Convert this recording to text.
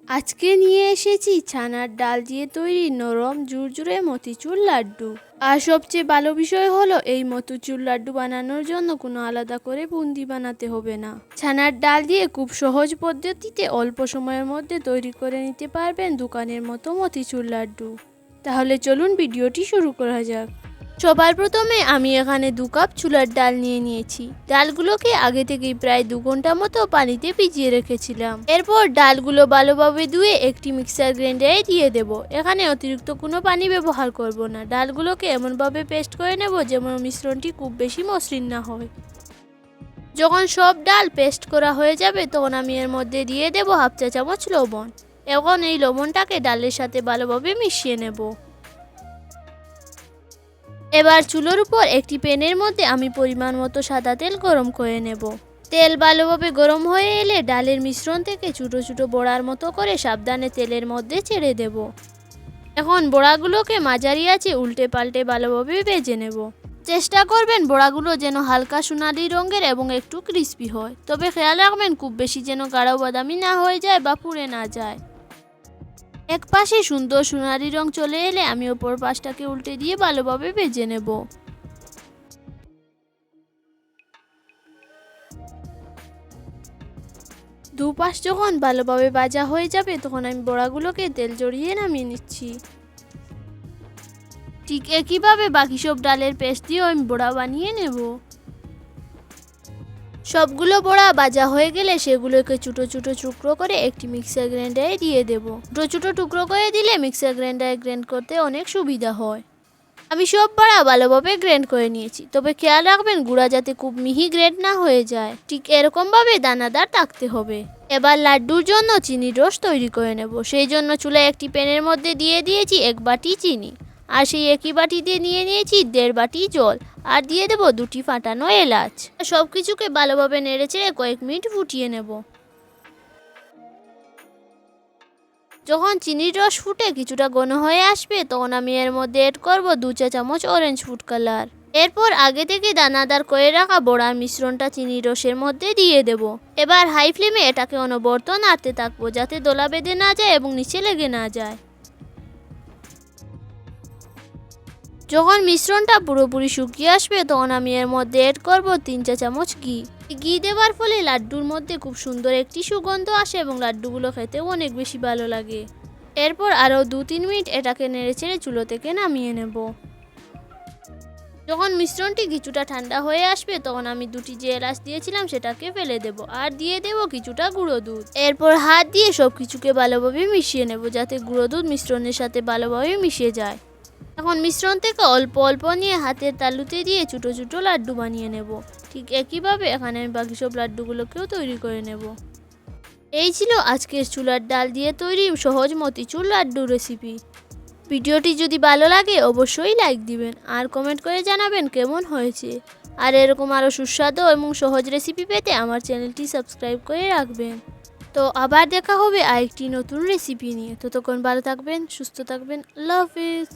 আজকে নিয়ে এসেছি ছানার ডাল দিয়ে তৈরি নরম ঝুরঝুরে মতিচুর লাড্ডু। আর সবচেয়ে ভালো বিষয় হলো এই মতিচুর লাড্ডু বানানোর জন্য কোনো আলাদা করে বুন্দি বানাতে হবে না। ছানার ডাল দিয়ে খুব সহজ পদ্ধতিতে অল্প সময়ের মধ্যে তৈরি করে নিতে পারবেন দোকানের মতো মতিচুর লাড্ডু। তাহলে চলুন ভিডিওটি শুরু করা যাক। সবার প্রথমে আমি এখানে 2 কাপ ছোলার ডাল নিয়ে নিয়েছি। ডালগুলোকে আগে থেকেই প্রায় 2 ঘন্টা মতো পানিতে ভিজিয়ে রেখেছিলাম। এরপর ডালগুলো ভালোভাবে ধুয়ে একটি মিক্সার গ্রাইন্ডারে দিয়ে দেব। এখানে অতিরিক্ত কোনো পানি ব্যবহার করব না। ডালগুলোকে এমনভাবে পেস্ট করে নেব যেন মিশ্রণটি খুব বেশি মসৃণ না হয়। যখন সব ডাল পেস্ট করা হয়ে যাবে তখন আমি এর মধ্যে দিয়ে দেব 1/2 চা চামচ লবণ। এখন এই লবণটাকে ডালের সাথে ভালোভাবে মিশিয়ে নেব। এবার চুলোর উপর একটি প্যানের মধ্যে আমি পরিমাণ মতো সাদা তেল গরম করে নেব। তেল ভালোভাবে গরম হয়ে এলে ডালের মিশ্রণ থেকে ছোটো ছোটো বড়ার মতো করে সাবধানে তেলের মধ্যে ছেড়ে দেব। এখন বড়াগুলোকে মাঝারি আঁচে উল্টে পাল্টে ভালোভাবে ভেজে নেব। চেষ্টা করবেন বড়াগুলো যেন হালকা সোনালি রঙের এবং একটু ক্রিস্পি হয়, তবে খেয়াল রাখবেন খুব বেশি যেন গাঢ় বাদামি না হয়ে যায় বা পুড়ে না যায়। এক পাশে সুন্দর সোনালি রং চলে এলে আমি অপর পাশটাকে উল্টে দিয়ে ভালোভাবে ভেজে নেব। দুপাশ যখন ভালোভাবে ভাজা হয়ে যাবে তখন আমি বড়াগুলোকে তেল জড়িয়ে নামিয়ে নিচ্ছি। ঠিক একইভাবে বাকি সব ডালের পেস্ট দিয়েও আমি বড়া বানিয়ে নেব। সবগুলো বড়া ভাজা হয়ে গেলে সেগুলোকে ছোটো ছোটো টুকরো করে একটি মিক্সার গ্রাইন্ডারে দিয়ে দেব। ছোটো ছোটো টুকরো করে দিলে মিক্সার গ্রাইন্ডারে গ্রাইন্ড করতে অনেক সুবিধা হয়। আমি সব বড়া ভালোভাবে গ্রাইন্ড করে নিয়েছি, তবে খেয়াল রাখবেন গুঁড়া যাতে খুব মিহি গ্রাইন্ড না হয়ে যায়। ঠিক এরকমভাবে দানাদার থাকতে হবে। এবার লাড্ডুর জন্য চিনির রস তৈরি করে নেব। সেই জন্য চুলায় একটি প্যানের মধ্যে দিয়ে দিয়েছি 1 বাটি চিনি, আর সেই একই বাটিতে নিয়ে নিয়েছি 1.5 বাটি জল, আর দিয়ে দেব 2টি ফাটানো এলাচ। সব কিছুকে ভালোভাবে নেড়েচেড়ে কয়েক মিনিট ফুটিয়ে নেব। যখন চিনির রস ফুটে কিছুটা ঘন হয়ে আসবে তখন আমি এর মধ্যে অ্যাড করব 2 চা চামচ অরেঞ্জ ফুড কালার। এরপর আগে থেকে দানাদার করে রাখা বড়ার মিশ্রণটা চিনির রসের মধ্যে দিয়ে দেব। এবার হাই ফ্লেমে এটাকে অনবরত নাড়তে থাকবো যাতে দলা বেঁধে না যায় এবং নিচে লেগে না যায়। যখন মিশ্রণটা পুরোপুরি শুকিয়ে আসবে তখন আমি এর মধ্যে অ্যাড করব 3 চা চামচ ঘি। ঘি দেওয়ার ফলে লাড্ডুর মধ্যে খুব সুন্দর একটি সুগন্ধ আসে এবং লাড্ডুগুলো খেতেও অনেক বেশি ভালো লাগে। এরপর আরও 2-3 মিনিট এটাকে নেড়েচেড়ে চুলো থেকে নামিয়ে নেব। যখন মিশ্রণটি কিছুটা ঠান্ডা হয়ে আসবে তখন আমি 2টি যে এলাচ দিয়েছিলাম সেটাকে ফেলে দেব, আর দিয়ে দেব কিছুটা গুঁড়ো দুধ। এরপর হাত দিয়ে সব কিছুকে ভালোভাবে মিশিয়ে নেব যাতে গুঁড়ো দুধ মিশ্রণের সাথে ভালোভাবে মিশে যায়। এখন মিশ্রণ থেকে অল্প অল্প নিয়ে হাতের তালুতে দিয়ে ছোটো ছোটো লাড্ডু বানিয়ে নেব। ঠিক একইভাবে এখানে আমি বাকি সব লাড্ডুগুলোকেও তৈরি করে নেব। এই ছিল আজকের ছোলার ডাল দিয়ে তৈরি সহজ মতিচুর লাড্ডু রেসিপি। ভিডিওটি যদি ভালো লাগে অবশ্যই লাইক দিবেন আর কমেন্ট করে জানাবেন কেমন হয়েছে। আর এরকম আরও সুস্বাদু এবং সহজ রেসিপি পেতে আমার চ্যানেলটি সাবস্ক্রাইব করে রাখবেন। তো আবার দেখা হবে আরেকটি নতুন রেসিপি নিয়ে। ততক্ষণ ভালো থাকবেন, সুস্থ থাকবেন। আল্লাহ হাফিজ।